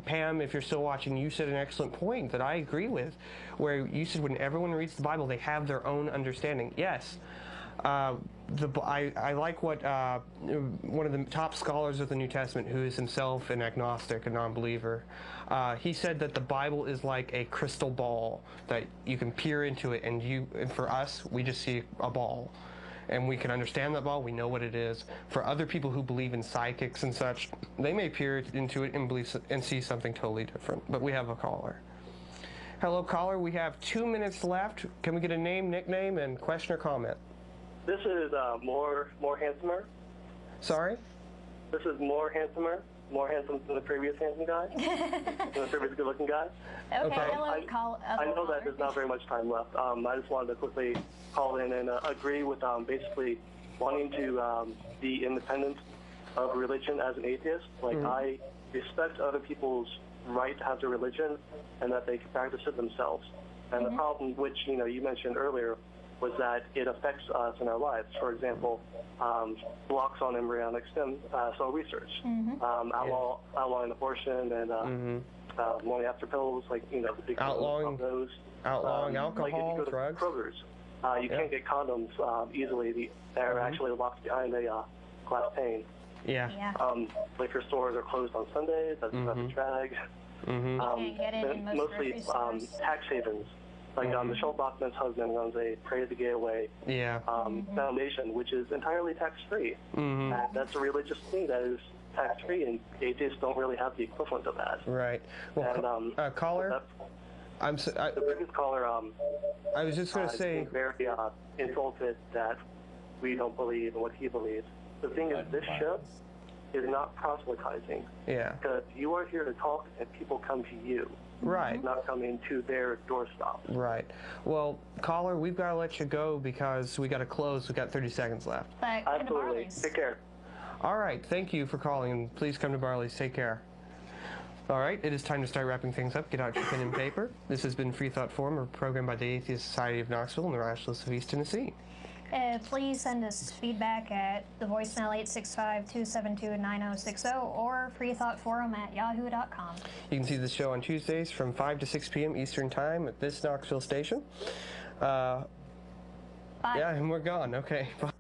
Pam, if you're still watching, you said an excellent point that I agree with, where you said when everyone reads the Bible, they have their own understanding. Yes, I like what one of the top scholars of the New Testament, who is himself an agnostic, a non-believer, he said that the Bible is like a crystal ball that you can peer into it, and for us, we just see a ball. And we can understand that ball, we know what it is. For other people who believe in psychics and such, they may peer into it and see something totally different. But we have a caller. Hello, caller. We have 2 minutes left. Can we get a name, nickname, and question or comment? This is more handsomer. Sorry? This is more handsomer. More handsome than the previous handsome guy. Than the previous good-looking guy. Okay. I know that there's not very much time left. I just wanted to quickly call in and agree with basically wanting to be independent of religion as an atheist. Like, I respect other people's right to have their religion and that they can practice it themselves. And the problem, which you mentioned earlier, was that it affects us in our lives. For example, blocks on embryonic stem cell research, outlawing abortion, and morning after pills, like the big outlawing those, outlawing alcohol, like if you go to drugs. Kroger's, you can't get condoms easily. They're actually locked behind a glass pane. Yeah. Liquor stores are closed on Sundays. That's a drag. You can't get it in most mostly grocery stores. tax havens. Like Michelle Bachman's husband runs a Pray the Gay Away foundation, which is entirely tax-free. And that's a religious thing that is tax-free, and atheists don't really have the equivalent of that. Right. Well, and, caller, the previous caller, I was just going to say, very insulted that we don't believe in what he believes. The thing is, this show is not proselytizing. Yeah. Because you are here to talk, and people come to you. Right. Not coming to their doorstop. Right. Well, caller, we've got to let you go because we got to close. We've got 30 seconds left. Absolutely. Take care. All right. Thank you for calling, and please come to Barley's. Take care. All right. It is time to start wrapping things up. Get out your pen and paper. This has been Freethought Forum, a program by the Atheist Society of Knoxville and the Rationalists of East Tennessee. Please send us feedback at the voicemail 865-272-9060 or freethoughtforum@yahoo.com. You can see the show on Tuesdays from 5 to 6 p.m. Eastern Time at this Knoxville station. Bye. Yeah, and we're gone. Okay. Bye.